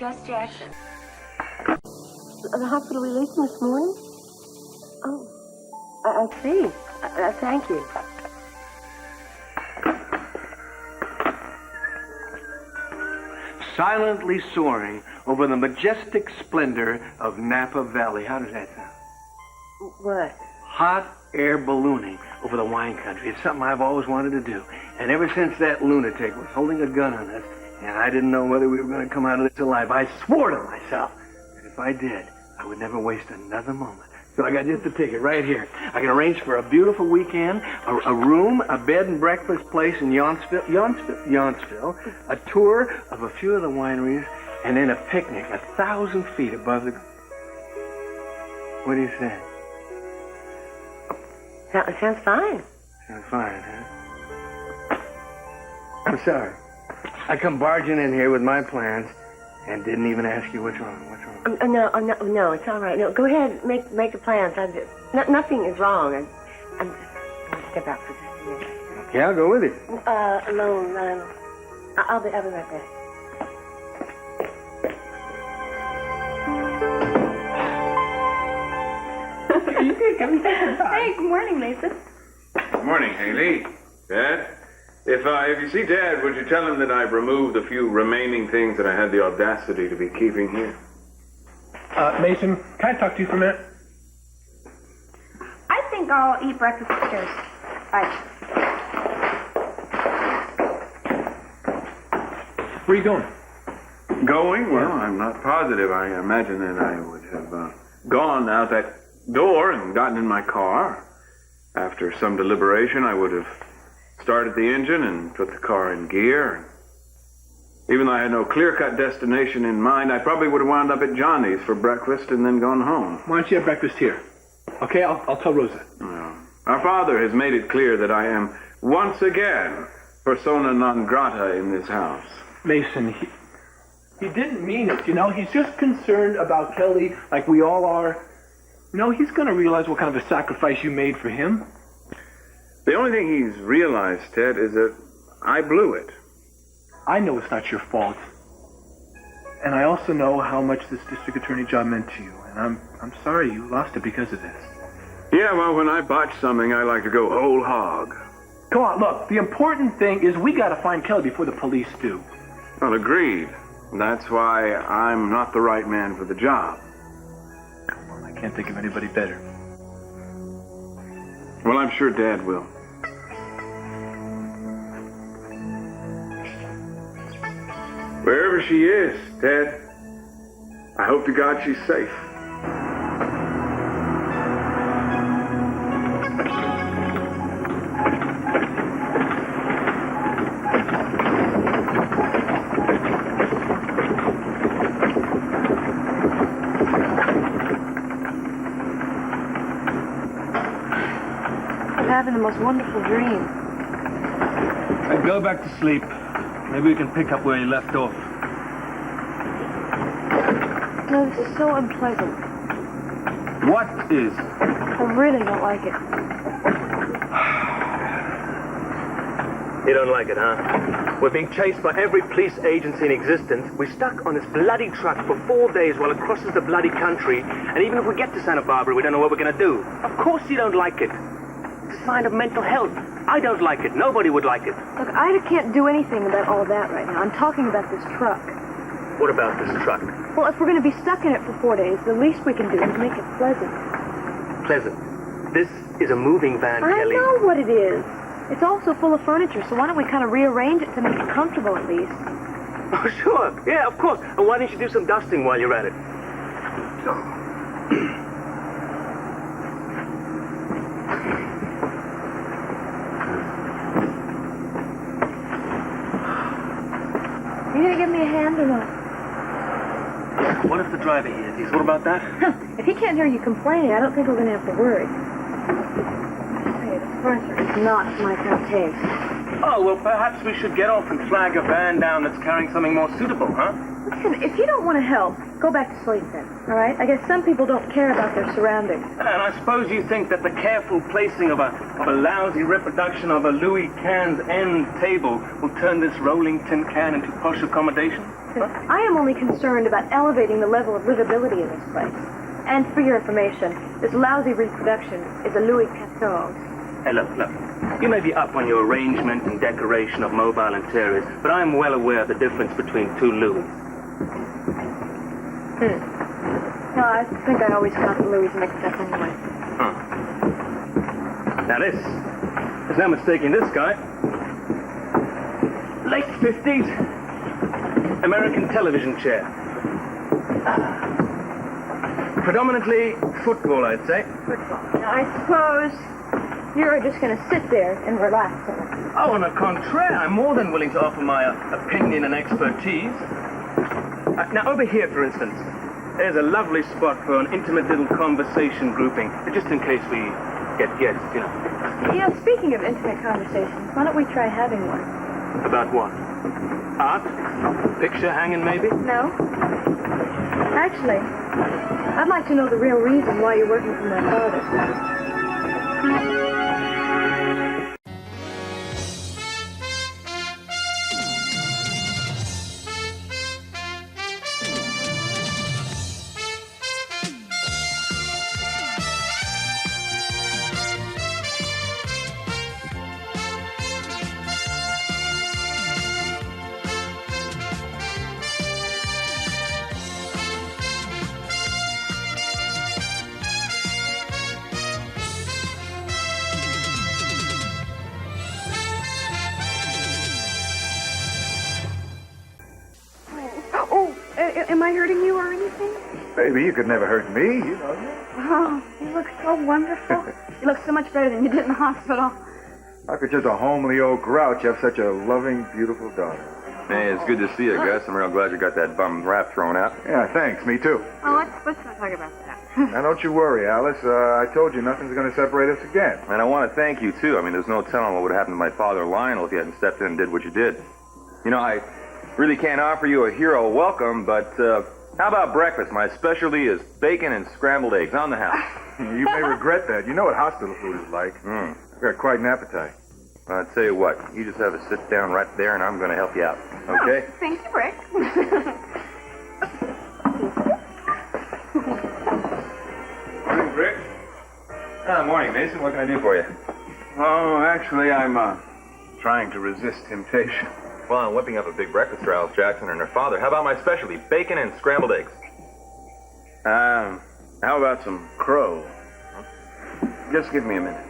Gus Jackson. The hospital released him this morning? Oh, I see. Thank you. Silently soaring over the majestic splendor of Napa Valley. How does that sound? What? Hot air ballooning over the wine country. It's something I've always wanted to do. And ever since that lunatic was holding a gun on us, and I didn't know whether we were going to come out of this alive, I swore to myself that if I did, I would never waste another moment. So I got just the ticket right here. I can arrange for a beautiful weekend, a room, a bed and breakfast place in Yountsville, a tour of a few of the wineries, and then a picnic 1,000 feet above the... What do you say? Sounds fine. Sounds fine, huh? I'm sorry. I come barging in here with my plans and didn't even ask you what's wrong. What's wrong? No, it's all right. No, go ahead, make the plans. Nothing is wrong. I'm just going to step out for just a minute. Okay, I'll go with you. Alone. I'll be right back. Hey, good morning, Mason. Good morning, Haley. Dad? If you see Dad, would you tell him that I've removed a few remaining things that I had the audacity to be keeping here? Mason, can I talk to you for a minute? I think I'll eat breakfast upstairs. Bye. Where are you going? Going? Well, I'm not positive. I imagine that I would have gone out that door and gotten in my car. After some deliberation, I would have started the engine and put the car in gear. Even though I had no clear-cut destination in mind, I probably would have wound up at Johnny's for breakfast and then gone home. Why don't you have breakfast here? Okay, I'll tell Rosa. Well, our father has made it clear that I am once again persona non grata in this house. Mason, he didn't mean it, you know? He's just concerned about Kelly like we all are. You know, he's going to realize what kind of a sacrifice you made for him. The only thing he's realized, Ted, is that I blew it. I know it's not your fault. And I also know how much this district attorney job meant to you. And I'm sorry you lost it because of this. Yeah, well, when I botch something, I like to go whole hog. Come on, look, the important thing is we got to find Kelly before the police do. Well, agreed. That's why I'm not the right man for the job. Come on, I can't think of anybody better. Well, I'm sure Dad will. Wherever she is, Ted, I hope to God she's safe. I'm having the most wonderful dream. And go back to sleep. Maybe we can pick up where you left off. No, this is so unpleasant. What is? I really don't like it. You don't like it, huh? We're being chased by every police agency in existence. We're stuck on this bloody truck for 4 days while it crosses the bloody country. And even if we get to Santa Barbara, we don't know what we're going to do. Of course you don't like it. It's a sign of mental health. I don't like it. Nobody would like it. Look, I can't do anything about all that right now. I'm talking about this truck. What about this truck? Well, if we're going to be stuck in it for 4 days, the least we can do is make it pleasant. Pleasant. This is a moving van, I Kelly. know what it is. It's also full of furniture, so why don't we kind of rearrange it to make it comfortable at least? Oh, sure. Yeah, of course. And why don't you do some dusting while you're at it? You gonna give me a hand or not? What if the driver hears? He's what about that? If he can't hear you complaining, I don't think we're gonna have to worry. Hey, the furniture is not my cup of tea. Oh, well, perhaps we should get off and flag a van down that's carrying something more suitable, huh? Listen, if you don't want to help, go back to sleep then, all right? I guess some people don't care about their surroundings. And I suppose you think that the careful placing of a lousy reproduction of a Louis Cannes end table will turn this rolling tin can into posh accommodation? I am only concerned about elevating the level of livability in this place. And for your information, this lousy reproduction is a Louis XIV. Hey, look. You may be up on your arrangement and decoration of mobile interiors, but I'm well aware of the difference between two Louis. No, I think I always got the Louis mixed up anyway. Now there's no mistaking this guy. Late 50s, American television chair. Predominantly football, I'd say. Now, I suppose you're just going to sit there and relax. Oh, on the contrary, I'm more than willing to offer my opinion and expertise. Now, over here, for instance, there's a lovely spot for an intimate little conversation grouping, just in case we get guests, you know. Yeah, speaking of intimate conversations, why don't we try having one? About what? Art? Picture hanging, maybe? No. Actually, I'd like to know the real reason why you're working for my father. Am I hurting you or anything? Baby, you could never hurt me, you know. Oh, you look so wonderful. You look so much better than you did in the hospital. How could just a homely old grouch have such a loving, beautiful daughter? Hey, it's good to see you, Gus. I'm real glad you got that bum rap thrown out. Yeah, thanks. Me too. Oh, let's not talk about that. Now, don't you worry, Alice. I told you nothing's going to separate us again. And I want to thank you, too. I mean, there's no telling what would happen to my father, Lionel, if you hadn't stepped in and did what you did. You know, I really can't offer you a hero welcome, but how about breakfast? My specialty is bacon and scrambled eggs on the house. You may regret that. You know what hospital food is like. I've got quite an appetite. I'll tell you what, you just have a sit down right there, and I'm going to help you out, okay? Oh, thank you, Rick. Morning, Rick. Morning, Mason. What can I do for you? Oh, actually, I'm trying to resist temptation. Well, I'm whipping up a big breakfast for Alice Jackson and her father. How about my specialty, bacon and scrambled eggs? How about some crow? Just give me a minute.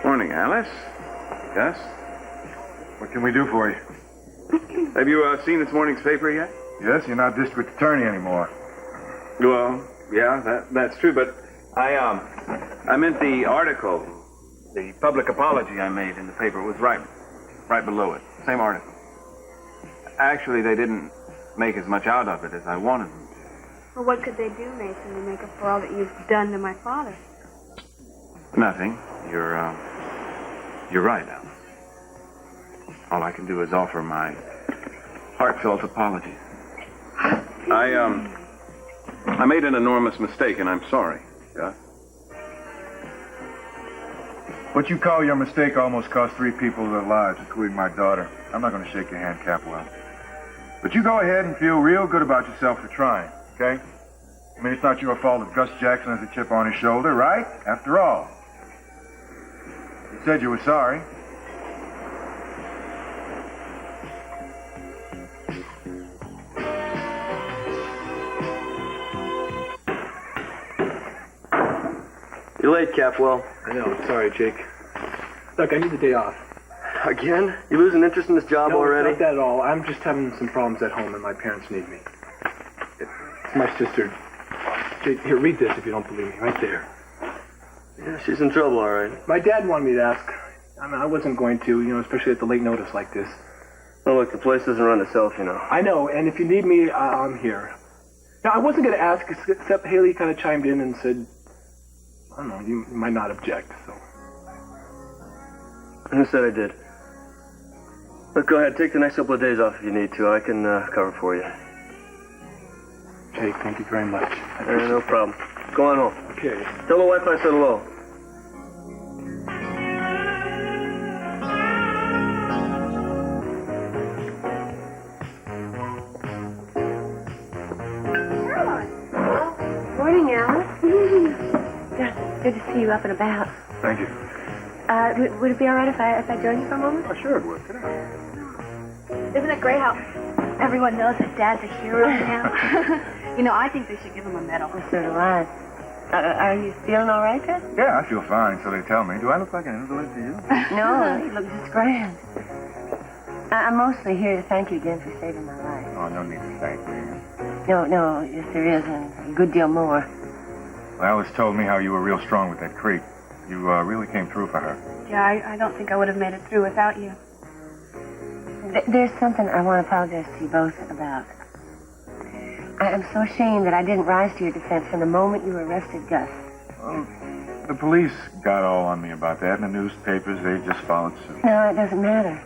Morning, Alice. Gus. What can we do for you? Have you seen this morning's paper yet? Yes, you're not district attorney anymore. Well, yeah, that's true, but I meant the article, the public apology I made in the paper was right below it. Same article. Actually, they didn't make as much out of it as I wanted them to. Well, what could they do, Mason, to make up for all that you've done to my father? Nothing. You're right, Alice. All I can do is offer my heartfelt apology. I made an enormous mistake, and I'm sorry. Yeah? What you call your mistake almost cost 3 people their lives, including my daughter. I'm not going to shake your hand, Capwell. But you go ahead and feel real good about yourself for trying, okay? I mean, it's not your fault if Gus Jackson has a chip on his shoulder, right? After all. You said you were sorry. You're late, Capwell. I know. Sorry, Jake. Look, I need the day off. Again? You losing interest in this job No, already? not that at all. I'm just having some problems at home, and my parents need me. It's my sister. Jake, here, read this if you don't believe me. Right there. Yeah, she's in trouble, all right. My dad wanted me to ask. I mean, I wasn't going to, especially at the late notice like this. Well, look, the place doesn't run itself, I know, and if you need me, I'm here. Now, I wasn't going to ask, except Haley kind of chimed in and said, I don't know, you might not object, so. Who said I did? Look, go ahead, take the next couple of days off if you need to. I can cover for you. Jake, thank you very much. No problem. Go on home. Okay. Tell the wife I said hello. good to see you up and about. Thank you. Would it be all right if I joined you for a moment? Oh, sure it would. Sit down. Isn't it great how everyone knows that Dad's a hero now? You know, I think they should give him a medal. Well, so do I. Are you feeling all right, Dad? Yeah, I feel fine, so they tell me. Do I look like an invalid to you? No, you look just grand. I'm mostly here to thank you again for saving my life. Oh, no need to thank me. No, yes there is, and a good deal more. Well, Alice told me how you were real strong with that creek. You really came through for her. Yeah, I don't think I would have made it through without you. There's something I want to apologize to you both about. I'm so ashamed that I didn't rise to your defense from the moment you arrested Gus. Well, the police got all on me about that, and the newspapers, they just followed suit. No, it doesn't matter.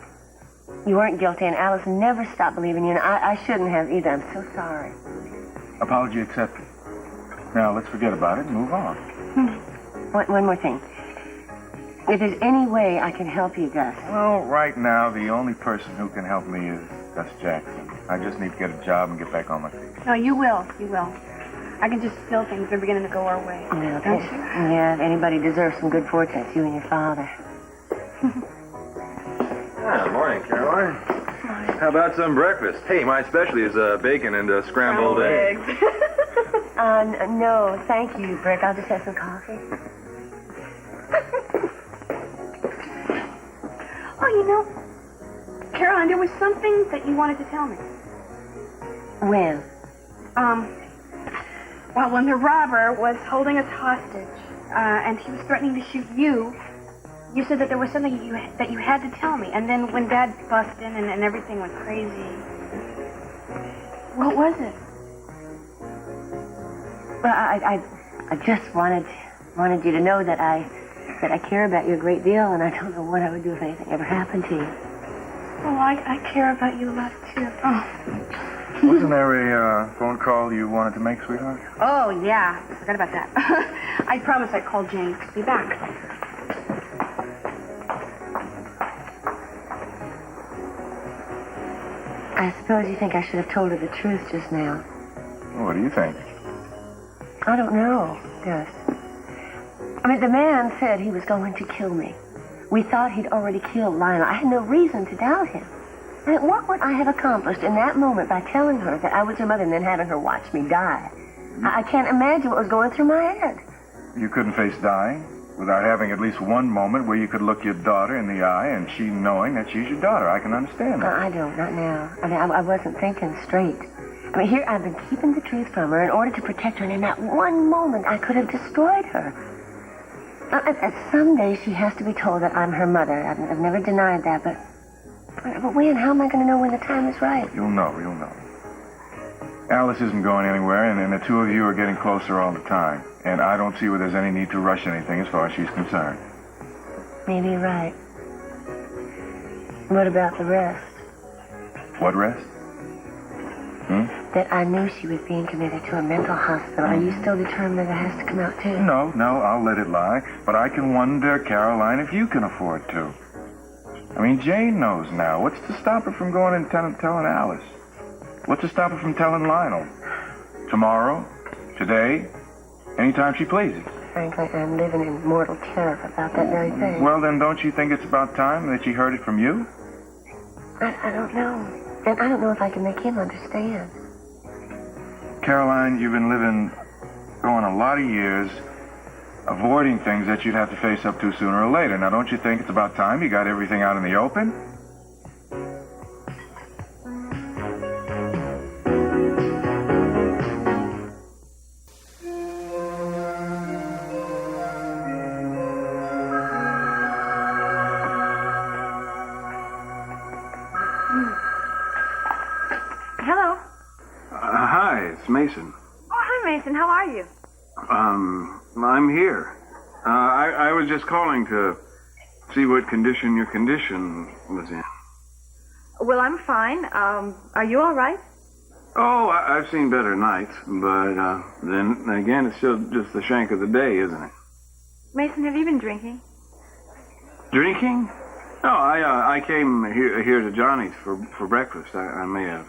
You weren't guilty, and Alice never stopped believing you, and I shouldn't have either. I'm so sorry. Apology accepted. Now, let's forget about it and move on. One more thing. If there's any way I can help you, Gus. Well, right now, the only person who can help me is Gus Jackson. I just need to get a job and get back on my feet. No, you will. You will. I can just feel things are beginning to go our way. Well, Don't you? yeah, if anybody deserves some good fortune, it's you and your father. Morning, Caroline. How about some breakfast? Hey, my specialty is bacon and scrambled eggs. No, thank you, Brick. I'll just have some coffee. Oh, you know, Caroline, there was something that you wanted to tell me. When? Well, when the robber was holding us hostage, and he was threatening to shoot you, you said that there was something that you had to tell me. And then when Dad busted in and everything went crazy, what was it? Well, I just wanted you to know that I care about you a great deal, and I don't know what I would do if anything ever happened to you. Oh, I care about you a lot, too. Oh. Wasn't there a phone call you wanted to make, sweetheart? Oh, yeah. I forgot about that. I promised I'd call Jane. Be back. I suppose you think I should have told her the truth just now. What do you think? I don't know, Gus. I mean, the man said he was going to kill me. We thought he'd already killed Lionel. I had no reason to doubt him. I mean, what would I have accomplished in that moment by telling her that I was her mother and then having her watch me die? I can't imagine what was going through my head. You couldn't face dying without having at least one moment where you could look your daughter in the eye and she knowing that she's your daughter. I can understand that. I don't, not now. I mean, I wasn't thinking straight. I mean, here I've been keeping the truth from her in order to protect her, and in that one moment I could have destroyed her. Someday she has to be told that I'm her mother. I've never denied that, but when? How am I going to know when the time is right? You'll know. Alice isn't going anywhere, and the two of you are getting closer all the time. And I don't see where there's any need to rush anything as far as she's concerned. Maybe you're right. What about the rest? What rest? That I knew she was being committed to a mental hospital. Are you still determined that it has to come out, too? No, I'll let it lie. But I can wonder, Caroline, if you can afford to. I mean, Jane knows now. What's to stop her from going and telling Alice? What's to stop her from telling Lionel? Tomorrow? Today? Anytime she pleases. Frankly, I'm living in mortal terror about that very thing. Well, then don't you think it's about time that she heard it from you? I don't know. And I don't know if I can make him understand. Caroline, you've been going a lot of years, avoiding things that you'd have to face up to sooner or later. Now, don't you think it's about time you got everything out in the open? Hello. Hi, it's Mason. Oh, hi, Mason. How are you? I'm here. I was just calling to see what condition your condition was in. Well, I'm fine. Are you all right? Oh, I've seen better nights, but then again, it's still just the shank of the day, isn't it? Mason, have you been drinking? Drinking? No, I came here to Johnny's for breakfast. I may have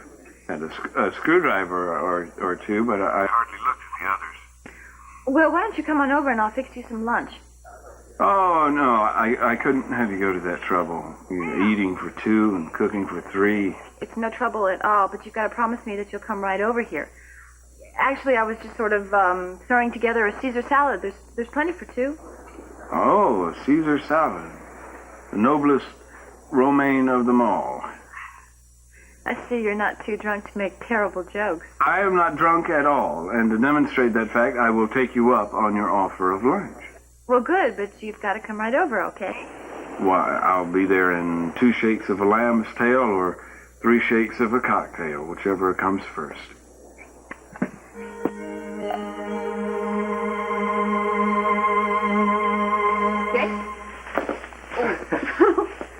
had a screwdriver or two, but I hardly looked at the others. Well, why don't you come on over and I'll fix you some lunch? Oh, no, I couldn't have you go to that trouble. Eating for two and cooking for three. It's no trouble at all, but you've got to promise me that you'll come right over here. Actually, I was just sort of throwing together a Caesar salad. There's plenty for two. Oh, a Caesar salad. The noblest romaine of them all. I see you're not too drunk to make terrible jokes. I am not drunk at all, and to demonstrate that fact, I will take you up on your offer of lunch. Well, good, but you've got to come right over, okay? Why, I'll be there in 2 shakes of a lamb's tail or 3 shakes of a cocktail, whichever comes first.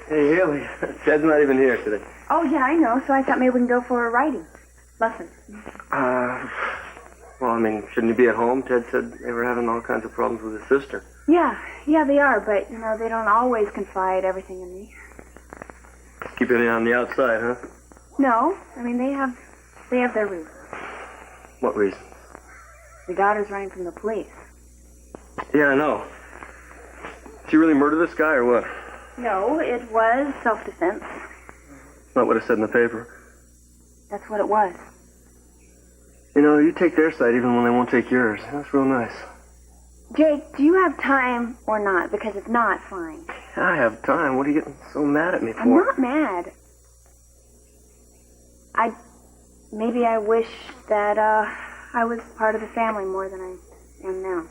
Hey, Haley, Ted's not even here today. Oh, yeah, I know. So I thought maybe we can go for a writing lesson. Well, I mean, shouldn't he be at home? Ted said they were having all kinds of problems with his sister. Yeah, they are, but, they don't always confide everything in me. Keep it on the outside, huh? No, they have their reasons. What reason? The daughter's running from the police. Yeah, I know. Did she really murder this guy or what? No, it was self-defense. Not what it said in the paper. That's what it was. You take their side even when they won't take yours. That's real nice. Jake, do you have time or not? Because if not, fine. I have time. What are you getting so mad at me for? I'm not mad. Maybe I wish that, I was part of the family more than I am now.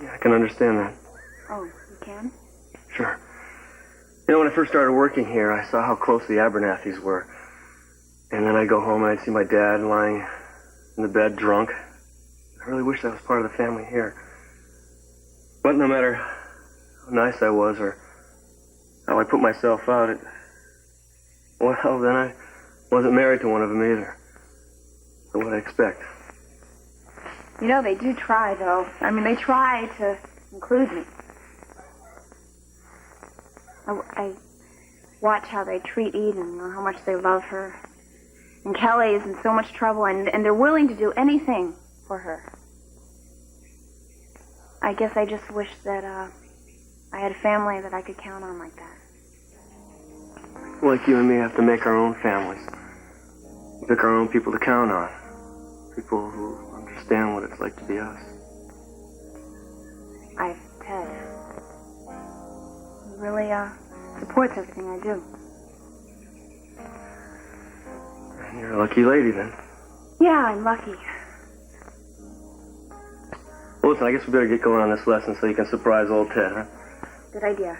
Yeah, I can understand that. Oh, you can? Sure. When I first started working here, I saw how close the Abernathys were. And then I'd go home and I'd see my dad lying in the bed drunk. I really wish I was part of the family here. But no matter how nice I was or how I put myself out, then I wasn't married to one of them either. So what'd I expect? They do try, though. They try to include me. I watch how they treat Eden, how much they love her. And Kelly is in so much trouble, and they're willing to do anything for her. I guess I just wish that I had a family that I could count on like that. Like you and me have to make our own families. Pick our own people to count on. People who understand what it's like to be us. Ted. He really supports everything I do. You're a lucky lady, then. Yeah, I'm lucky. Well, listen, I guess we better get going on this lesson so you can surprise old Ted, huh? Good idea.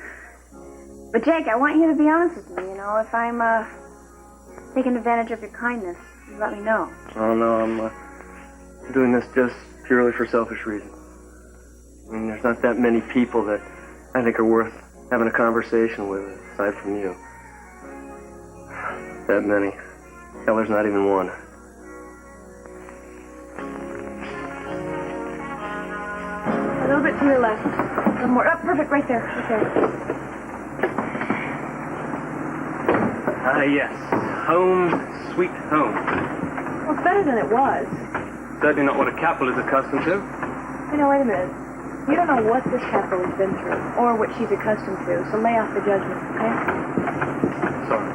But, Jake, I want you to be honest with me, If I'm, taking advantage of your kindness, you let me know. Oh, no, I'm doing this just purely for selfish reasons. There's not that many people that I think are worth having a conversation with, aside from you. That many. Hell, there's not even one. A little bit to your left. A little more. Oh, perfect, right there. Right there. Yes. Home, sweet home. Well, it's better than it was. Certainly not what a capital is accustomed to. Wait a minute. You don't know what this couple has been through, or what she's accustomed to, so lay off the judgment, okay? Sorry.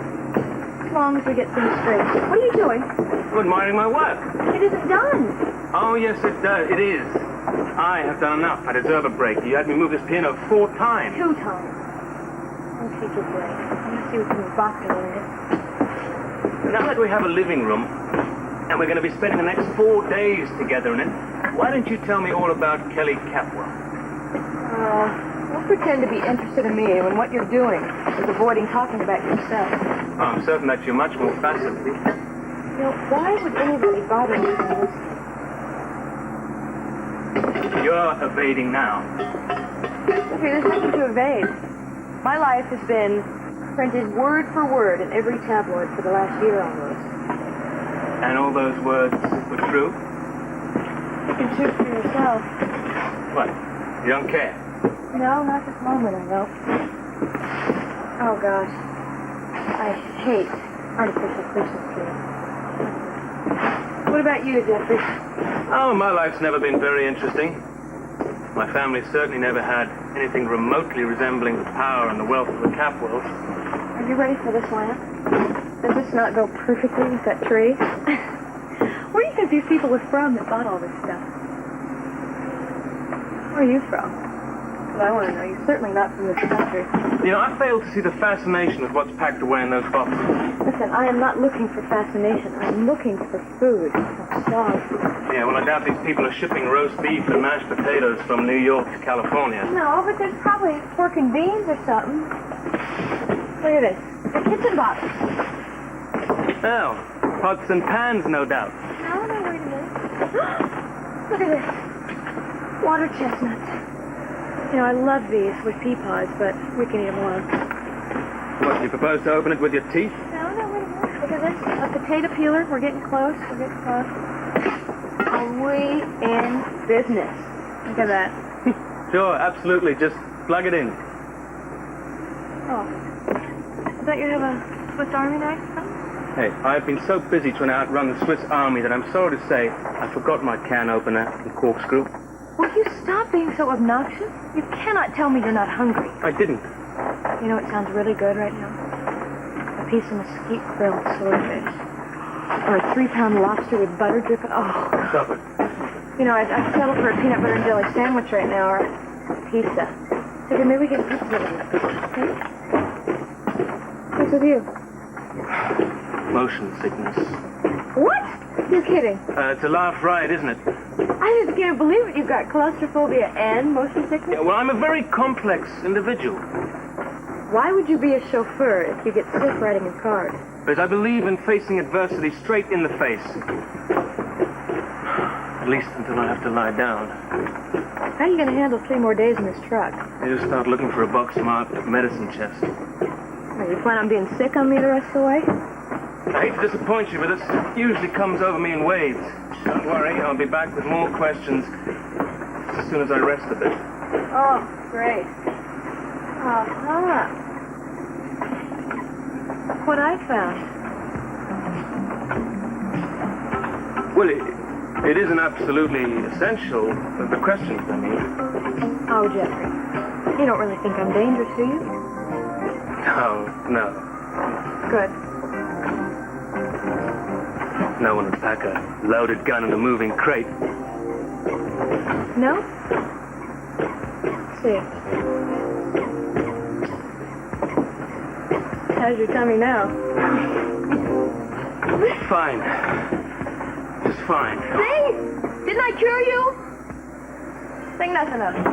As long as we get things straight. What are you doing? Good, minding my work. It isn't done. Oh, yes, it does. It is. I have done enough. I deserve a break. You had me move this piano 4 times. 2 times. Don't take your break. I'm going to see what's in the box in a minute. Now that we have a living room, and we're going to be spending the next 4 days together in it, why don't you tell me all about Kelly Capwell? Don't pretend to be interested in me when what you're doing is avoiding talking about yourself. Oh, I'm certain that you're much more fascinating. Why would anybody bother me with this? You're evading now. Okay, there's nothing to evade. My life has been printed word for word in every tabloid for the last year almost. And all those words were true? You can shoot for yourself. What? You don't care? No, not this moment, I don't. Oh, gosh. I hate artificial Christmas trees. What about you, Jeffrey? Oh, my life's never been very interesting. My family certainly never had anything remotely resembling the power and the wealth of the Capwells. Are you ready for this lamp? Does this not go perfectly with that tree? Where do you think these people are from that bought all this stuff? Where are you from? Well, I want to know. You're certainly not from this country. You know, I fail to see the fascination of what's packed away in those boxes. Listen, I am not looking for fascination. I'm looking for food. I'm starved. Yeah, well, I doubt these people are shipping roast beef and mashed potatoes from New York to California. No, but there's probably pork and beans or something. Look at this. The kitchen bottles. Oh, pots and pans, no doubt. No, wait a minute. Look at this. Water chestnuts. You know, I love these with pea pods, but we can eat them alone. What, do you propose to open it with your teeth? No, wait a minute. Look at this. A potato peeler. We're getting close. Are we in business? Look at that. Sure, absolutely. Just plug it in. Oh. I thought you have a Swiss Army knife or something? Hey, I've been so busy trying to outrun the Swiss Army that I'm sorry to say I forgot my can opener and corkscrew. Will you stop being so obnoxious? You cannot tell me you're not hungry. I didn't. You know, it sounds really good right now. A piece of mesquite grilled swordfish. Or a 3-pound lobster with butter dripping. Oh. Stop it. You know, I'd settle for a peanut butter and jelly sandwich right now, or a pizza. So maybe we get pizza together. Okay? What's with you? Motion sickness. What? You're kidding. It's a laugh riot, isn't it? I just can't believe it. You've got claustrophobia and motion sickness? Yeah, well, I'm a very complex individual. Why would you be a chauffeur if you get sick riding a car? Because I believe in facing adversity straight in the face. At least until I have to lie down. How are you going to handle 3 more days in this truck? I just start looking for a box marked medicine chest. You plan on being sick on me the rest of the way? I hate to disappoint you, but this usually comes over me in waves. Don't worry, I'll be back with more questions as soon as I rest a bit. Oh, great. Uh-huh. What I found. Well, it isn't absolutely essential, but the questions, I mean. Oh, Jeffrey. You don't really think I'm dangerous, do you? No. Good. No one would pack a loaded gun in a moving crate. No? See. How's your tummy now? Fine. Just fine. See? Didn't I cure you? Think nothing of it.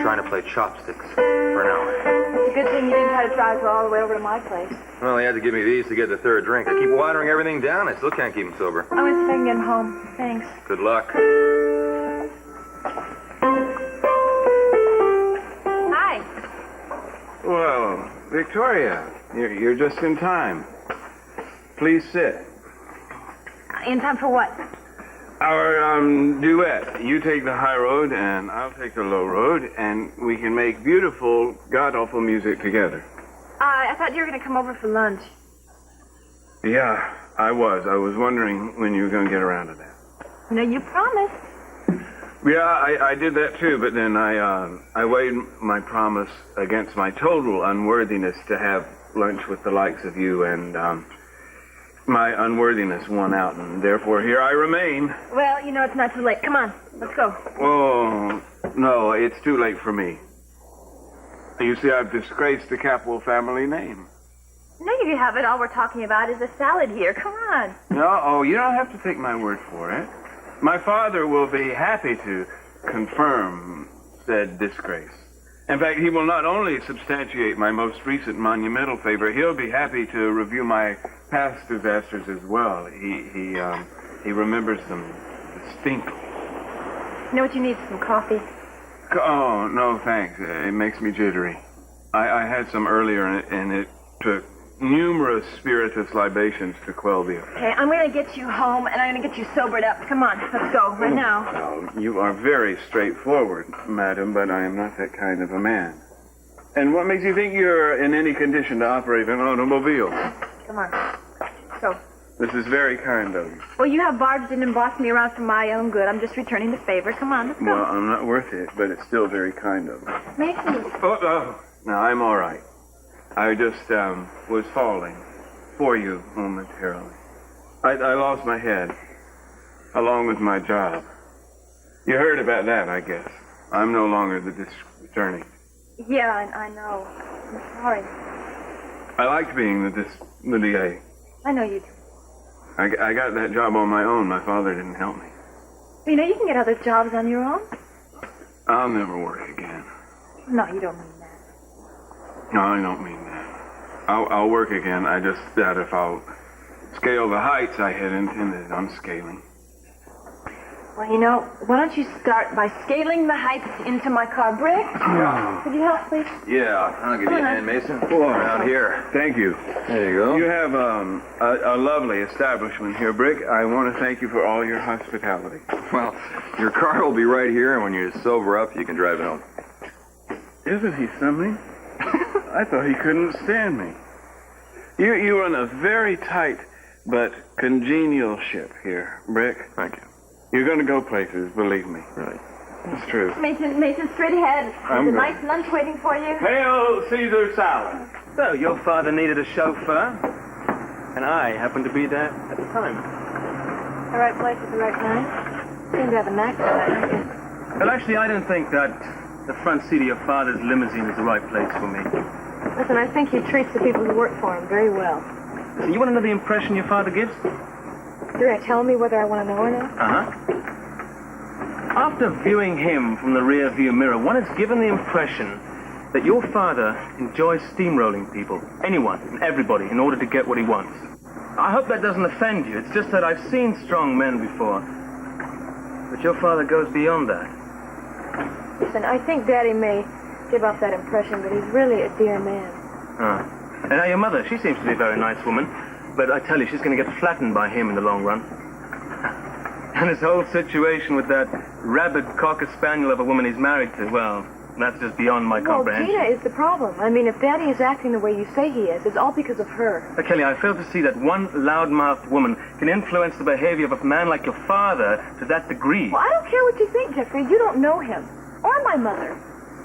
Trying to play chopsticks for now. It's a good thing you didn't try to drive all the way over to my place. Well, he had to give me these to get the 3rd drink. I keep watering everything down. I still can't keep him sober. I'm going to see if I can get him home. Thanks. Good luck. Hi. Well, Victoria, you're just in time. Please sit. In time for what? Our duet. You take the high road, and I'll take the low road, and we can make beautiful, god-awful music together. I thought you were going to come over for lunch. Yeah, I was. I was wondering when you were going to get around to that. No, you promised. Yeah, I did that too, but then I weighed my promise against my total unworthiness to have lunch with the likes of you, and my unworthiness won out, and therefore here I remain. Well, you know it's not too late. Come on, let's go. Oh, no, it's too late for me. You see, I've disgraced the Capwell family name. No, you haven't. All we're talking about is a salad here. Come on. No, you don't have to take my word for it. My father will be happy to confirm said disgrace. In fact, he will not only substantiate my most recent monumental favor, he'll be happy to review my past disasters as well. He remembers them distinctly. You know what you need? Some coffee. Oh, no, thanks. It makes me jittery. I had some earlier, and it took numerous spirituous libations to quell the effect. Okay, I'm gonna get you home, and I'm gonna get you sobered up. Come on, let's go, right now. Well, you are very straightforward, madam, but I am not that kind of a man. And what makes you think you're in any condition to operate an automobile? Come on. So, This is very kind of you. well, you have barged in and bossed me around for my own good. I'm just returning the favor. Come on, let's go. Well, I'm not worth it, but it's still very kind of you. Mason. Oh, no, I'm all right. I just was falling for you momentarily. I lost my head, along with my job. You heard about that, I guess. I'm no longer the district attorney. Yeah, I know. I'm sorry. I liked being the DA. I know you do. I got that job on my own. My father didn't help me. You know, you can get other jobs on your own. I'll never work again. No, you don't mean that. No, I don't mean that. I'll work again. I just doubt if I'll scale the heights I had intended on scaling. Well, you know, why don't you start by scaling the heights into my car, Brick? Could you help, please? Yeah, I'll give you a hand, Mason. Whoa. Around here. Thank you. There you go. You have a lovely establishment here, Brick. I want to thank you for all your hospitality. Well, your car will be right here, and when you sober up, you can drive it home. Isn't he something? I thought he couldn't stand me. You run a very tight but congenial ship here, Brick. Thank you. You're going to go places, believe me. Right. It's true. Mason, straight ahead. I'm There's a going. nice lunch waiting for you. Hail Caesar salad. So, your father needed a chauffeur, and I happened to be there at the time. The right place at the right time. Seem to have a knack for that, don't you? Well, actually, I don't think that the front seat of your father's limousine is the right place for me. Listen, I think he treats the people who work for him very well. So you want to know the impression your father gives? You're going to tell me whether I want to know or not? Uh-huh. After viewing him from the rear view mirror, one is given the impression that your father enjoys steamrolling people, anyone and everybody, in order to get what he wants. I hope that doesn't offend you. It's just that I've seen strong men before. But your father goes beyond that. Listen, I think Daddy may give off that impression, but he's really a dear man. And now your mother, she seems to be a very nice woman, but I tell you, she's going to get flattened by him in the long run. And his whole situation with that rabid cocker spaniel of a woman he's married to, well, that's just beyond my comprehension. Well, Gina is the problem. I mean, if Daddy is acting the way you say he is, it's all because of her. Kelly, I fail to see that one loudmouthed woman can influence the behavior of a man like your father to that degree. Well, I don't care what you think, Jeffrey. You don't know him. Or my mother.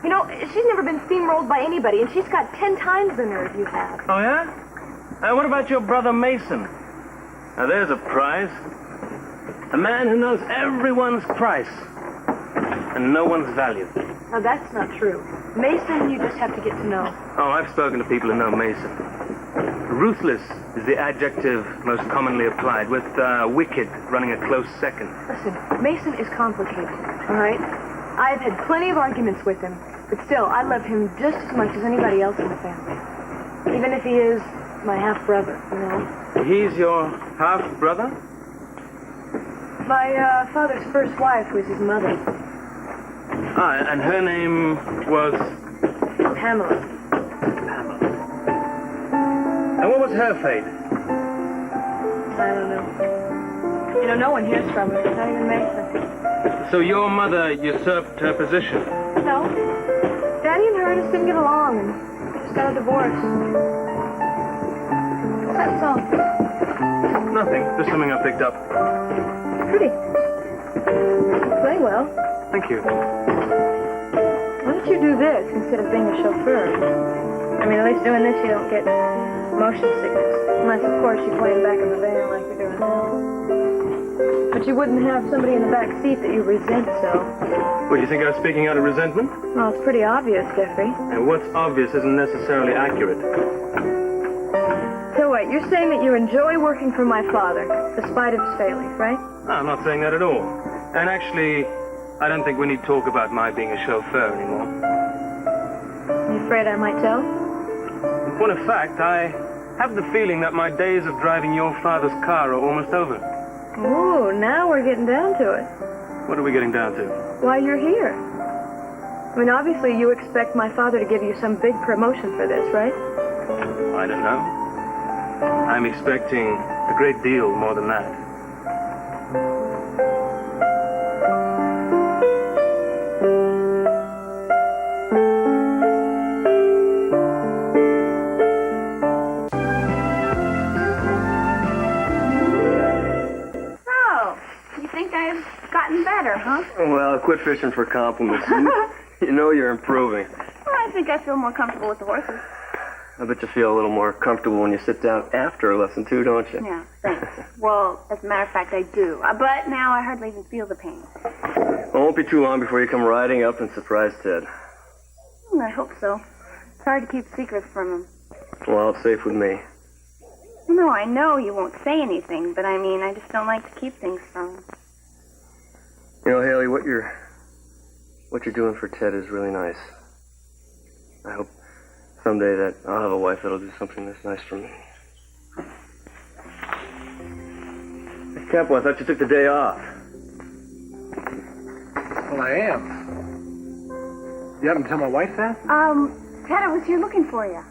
You know, she's never been steamrolled by anybody, and she's got 10 times the nerve you have. Oh, yeah? What about your brother Mason? Now, there's a prize. A man who knows everyone's price and no one's value. Now, that's not true. Mason, you just have to get to know. Oh, I've spoken to people who know Mason. Ruthless is the adjective most commonly applied, with wicked running a close second. Listen, Mason is complicated, all right? I've had plenty of arguments with him, but still, I love him just as much as anybody else in the family. Even if he is my half-brother, you know? He's your half-brother? My father's first wife was his mother, Ah, and her name was... Pamela. And what was her fate? I don't know. You know, no one hears from her, not even Mason. So your mother usurped her position? No. Daddy and her just didn't get along, and they just got a divorce. What's that song? Nothing. Just something I picked up. Pretty. You play well. Thank you. Why don't you do this instead of being a chauffeur? I mean, at least doing this you don't get motion sickness. Unless, of course, you're playing back in the van like you're doing now. But you wouldn't have somebody in the back seat that you resent so. What, do you think I was speaking out of resentment? Well, it's pretty obvious, Jeffrey. And what's obvious isn't necessarily accurate. So wait, you're saying that you enjoy working for my father, despite of his failings, right? No, I'm not saying that at all. And actually, I don't think we need to talk about my being a chauffeur anymore. You afraid I might tell? In point of fact, I have the feeling that my days of driving your father's car are almost over. Ooh, now we're getting down to it. What are we getting down to? Why you're here. I mean, obviously you expect my father to give you some big promotion for this, right? I don't know. I'm expecting a great deal more than that. So, you think I've gotten better, huh? Well, quit fishing for compliments. You know you're improving. Well, I think I feel more comfortable with the horses. I bet you feel a little more comfortable when you sit down after a lesson, too, don't you? Yeah, thanks. Well, as a matter of fact, I do. But now I hardly even feel the pain. Well, it won't be too long before you come riding up and surprise Ted. I hope so. It's hard to keep secrets from him. Well, it's safe with me. No, I know you won't say anything, but I mean, I just don't like to keep things from him. You know, Haley, what you're doing for Ted is really nice. I hope someday that I'll have a wife that'll do something that's nice for me. Hey, Capo, I thought you took the day off. Well, I am. You happen to tell my wife that? Ted, I was here looking for you.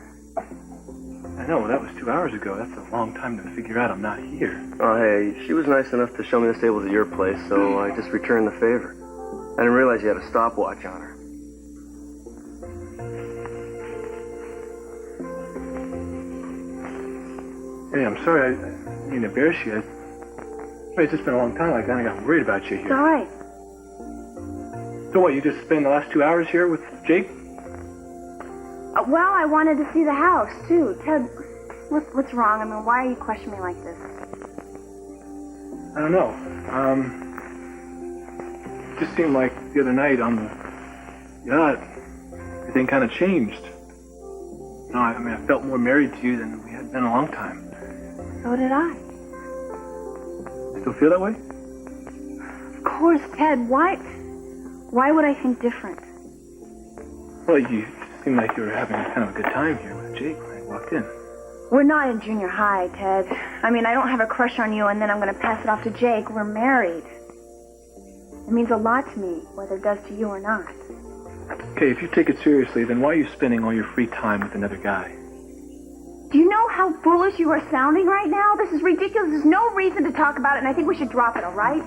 I know, that was 2 hours ago. That's a long time to figure out I'm not here. Oh, hey, she was nice enough to show me the stables at your place, so I just returned the favor. I didn't realize you had a stopwatch on her. Hey, I'm sorry. I didn't mean to embarrass you. It's just been a long time. I kind of got worried about you It's here. all right. So what, you just spend the last 2 hours here with Jake? Well, I wanted to see the house, too. Ted, what's wrong? I mean, why are you questioning me like this? I don't know. It just seemed like the other night on the yacht, everything kind of changed. No, I mean, I felt more married to you than we had been in a long time. So did I. Still feel that way? Of course, Ted. Why would I think different? Well, you seemed like you were having kind of a good time here with Jake when I walked in. We're not in junior high, Ted. I mean, I don't have a crush on you, and then I'm going to pass it off to Jake. We're married. It means a lot to me, whether it does to you or not. Okay, if you take it seriously, then why are you spending all your free time with another guy? Do you know how foolish you are sounding right now? This is ridiculous. There's no reason to talk about it, and I think we should drop it, all right?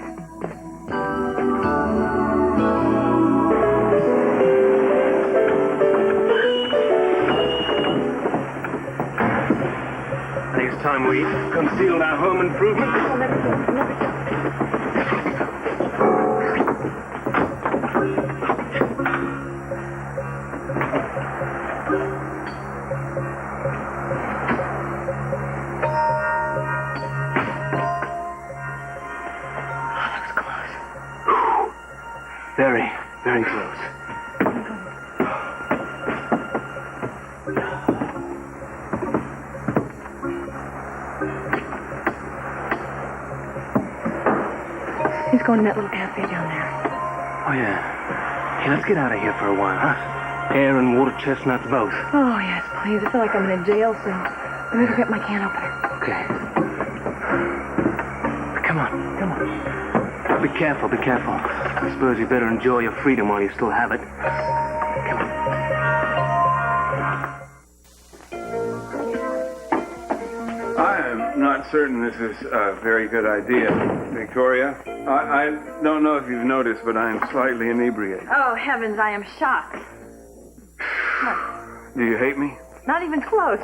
I think it's time we concealed our home improvement. Very, very close. He's going to that little cafe down there. Oh, yeah. Hey, let's get out of here for a while, huh? Air and water chestnuts both. Oh, yes, please. I feel like I'm in a jail cell. Let me go get my can opener. Okay. Come on, come on. Be careful, be careful. I suppose you better enjoy your freedom while you still have it. Come on. I am not certain this is a very good idea, Victoria. I don't know if you've noticed, but I am slightly inebriated. Oh, heavens, I am shocked. Do you hate me? Not even close.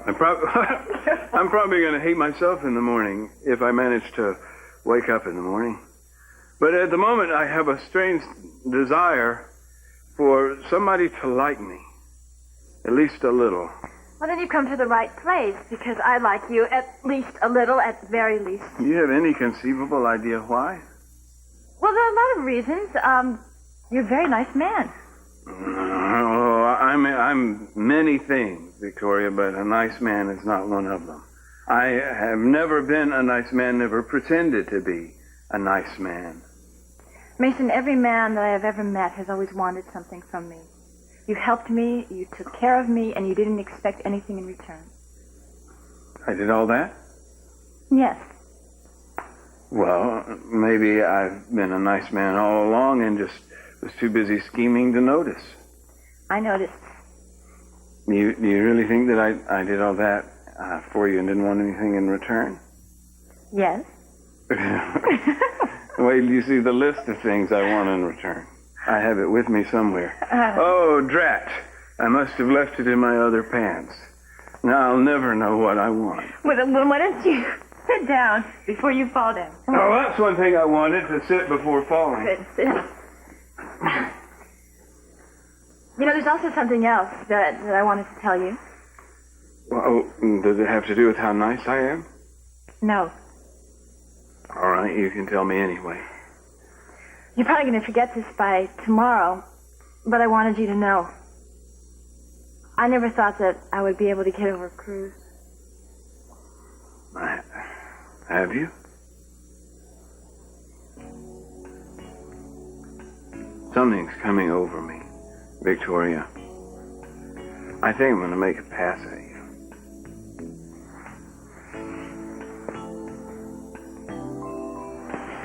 I'm probably going to hate myself in the morning if I manage to wake up in the morning. But at the moment, I have a strange desire for somebody to like me. At least a little. Well, then you've come to the right place, because I like you at least a little, at very least. Do you have any conceivable idea why? Well, there are a lot of reasons. You're a very nice man. Oh, I'm many things, Victoria, but a nice man is not one of them. I have never been a nice man, never pretended to be a nice man. Mason, every man that I have ever met has always wanted something from me. You helped me, you took care of me, and you didn't expect anything in return. I did all that? Yes. Well, maybe I've been a nice man all along and just was too busy scheming to notice. I noticed. Do you really think that I did all that for you and didn't want anything in return? Yes. Wait till you see the list of things I want in return. I have it with me somewhere. Oh, drat. I must have left it in my other pants. Now I'll never know what I want. Well, why don't you sit down before you fall down? Oh, that's one thing I wanted, to sit before falling. Good. Sit. You know, there's also something else that I wanted to tell you. Well, does it have to do with how nice I am? No. All right, you can tell me anyway. You're probably going to forget this by tomorrow, but I wanted you to know. I never thought that I would be able to get over a cruise. Have you? Something's coming over me, Victoria. I think I'm going to make a pass at you.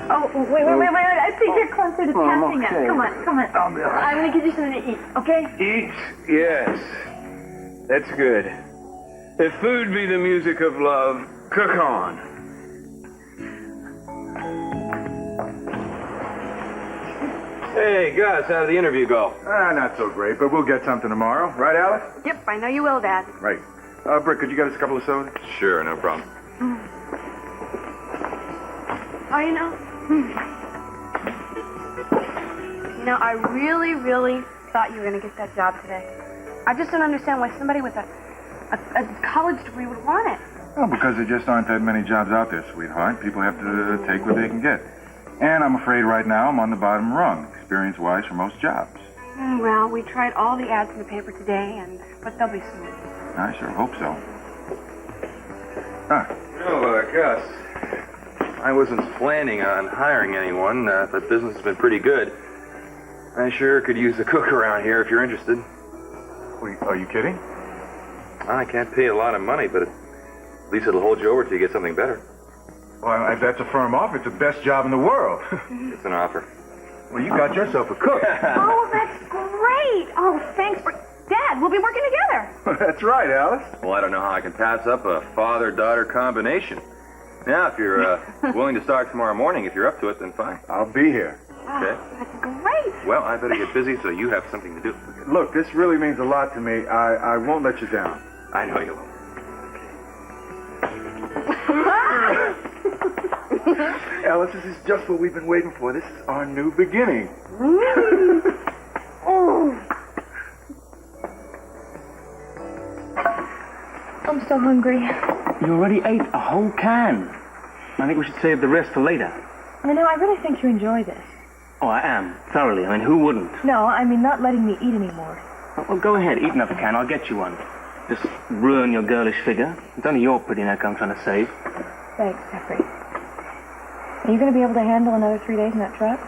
Oh, wait. I think you're closer to passing us. okay. Come on. I'll be all right. I'm going to give you something to eat, okay? Eat? Yes. That's good. If food be the music of love, cook on. Hey, Gus, how did the interview go? Not so great, but we'll get something tomorrow. Right, Alice? Yep, I know you will, Dad. Right. Brick, could you get us a couple of sodas? Sure, no problem. Oh, you know, I really, really thought you were going to get that job today. I just don't understand why somebody with a college degree would want it. Well, because there just aren't that many jobs out there, sweetheart. People have to take what they can get. And I'm afraid right now I'm on the bottom rung, experience-wise, for most jobs. Well, we tried all the ads in the paper today, but they'll be soon. I sure hope so. Gus, I wasn't planning on hiring anyone, but business has been pretty good. I sure could use a cook around here if you're interested. Wait, are you kidding? I can't pay a lot of money, but at least it'll hold you over till you get something better. Well, if that's a firm offer, it's the best job in the world. It's an offer. Well, you got yourself a cook. Oh, that's great. Oh, thanks for... Dad, we'll be working together. That's right, Alice. Well, I don't know how I can pass up a father-daughter combination. Now, if you're willing to start tomorrow morning, if you're up to it, then fine. I'll be here. Okay. Oh, that's great. Well, I better get busy so you have something to do. Look, this really means a lot to me. I won't let you down. I know you won't. Alice, this is just what we've been waiting for. This is our new beginning. I'm so hungry. You already ate a whole can. I think we should save the rest for later. You know, I really think you enjoy this. Oh, I am. Thoroughly. I mean, who wouldn't? No, I mean not letting me eat anymore. Well, go ahead. Eat another can. I'll get you one. Just ruin your girlish figure. It's only your pretty neck I'm trying to save. Thanks, Jeffrey. Are you going to be able to handle another 3 days in that truck?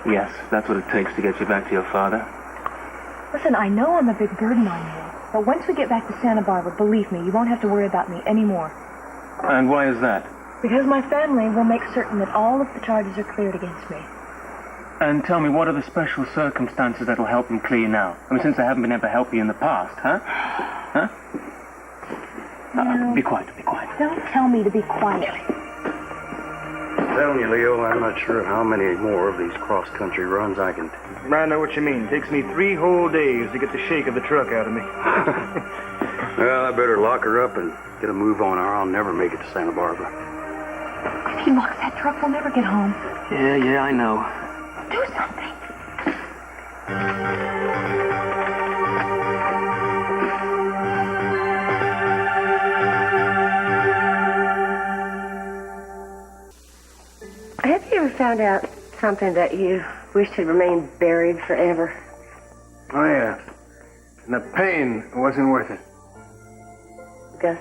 Yes, that's what it takes to get you back to your father. Listen, I know I'm a big burden on you, but once we get back to Santa Barbara, believe me, you won't have to worry about me anymore. And why is that? Because my family will make certain that all of the charges are cleared against me. And tell me, what are the special circumstances that'll help them clear now? I mean, since I haven't been able to help you in the past, huh? Huh? No. Be quiet, be quiet. Don't tell me to be quiet. Telling you, Leo, I'm not sure how many more of these cross-country runs I can take. I know what you mean. Takes me 3 whole days to get the shake of the truck out of me. Well, I better lock her up and get a move on her. I'll never make it to Santa Barbara. If he locks that truck, we'll never get home. Yeah, I know. Do something. Have you ever found out something that you wished had remained buried forever? Oh, yeah. And the pain wasn't worth it. Gus?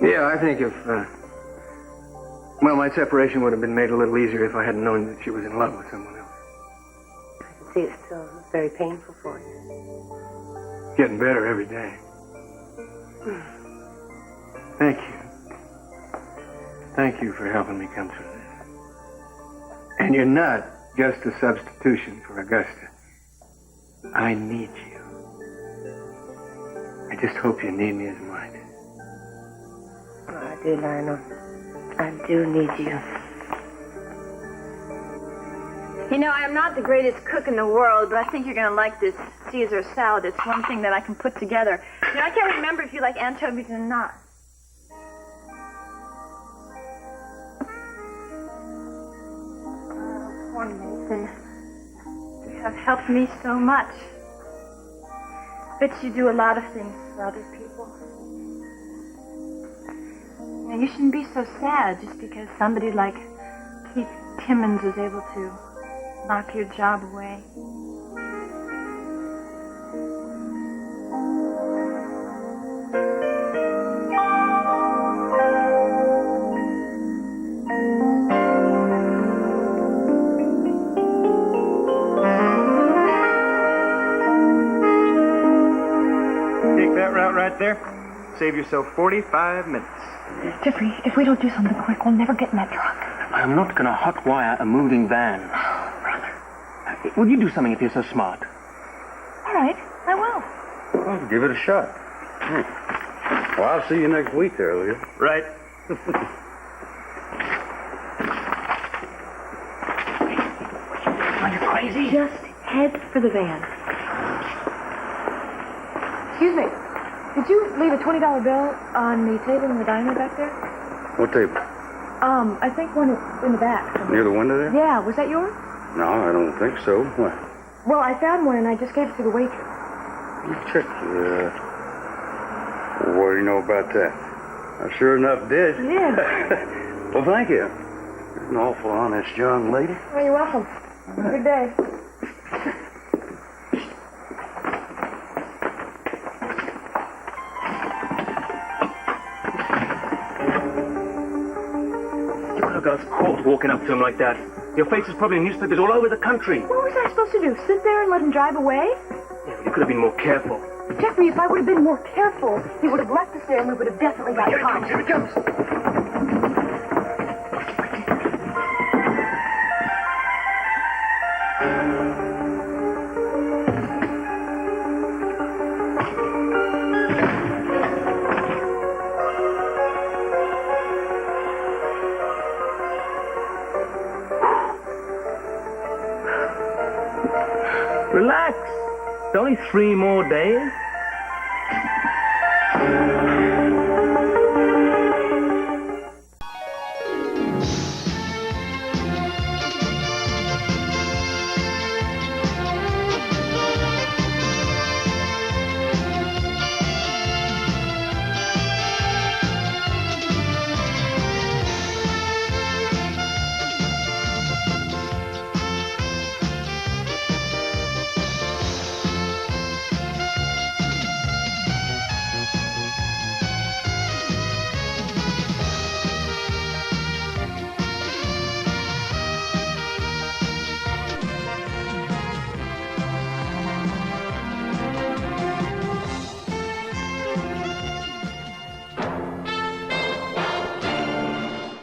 Yeah, I think if, well, my separation would have been made a little easier if I hadn't known that she was in love with someone else. I can see it's still very painful for you. Getting better every day. Thank you. Thank you for helping me come through this. And you're not just a substitution for Augusta. I need you. I just hope you need me as much. Oh, I do, Lionel. I do need you. You know, I'm not the greatest cook in the world, but I think you're going to like this Caesar salad. It's one thing that I can put together. You know, I can't remember if you like anchovies or not. Poor Nathan. You have helped me so much. Bet you do a lot of things for other people. You know, you shouldn't be so sad just because somebody like Keith Timmons is able to knock your job away. Take that route right there. Save yourself 45 minutes. Jeffrey, if we don't do something quick, we'll never get in that truck. I'm not going to hotwire a moving van. Will you do something if you're so smart? All right, I will. Well, give it a shot. Well, I'll see you next week there, Leo. Right. Are you crazy? Just head for the van. Excuse me. Did you leave a $20 bill on the table in the diner back there? What table? I think one in the back. Near the window there? Yeah, was that yours? No, I don't think so. What? Well, I found one and I just gave it to the waitress. You checked. What do you know about that? I sure enough did. You did? Well, thank you. You're an awful honest young lady. Oh, you're welcome. Good day. You could have got us caught walking up to him like that. Your face is probably in newspapers all over the country. What was I supposed to do? Sit there and let him drive away? Yeah, but you could have been more careful. Jeffrey, if I would have been more careful, he would have left us there and we would have definitely got caught. Here it comes. Relax. It's only 3 more days.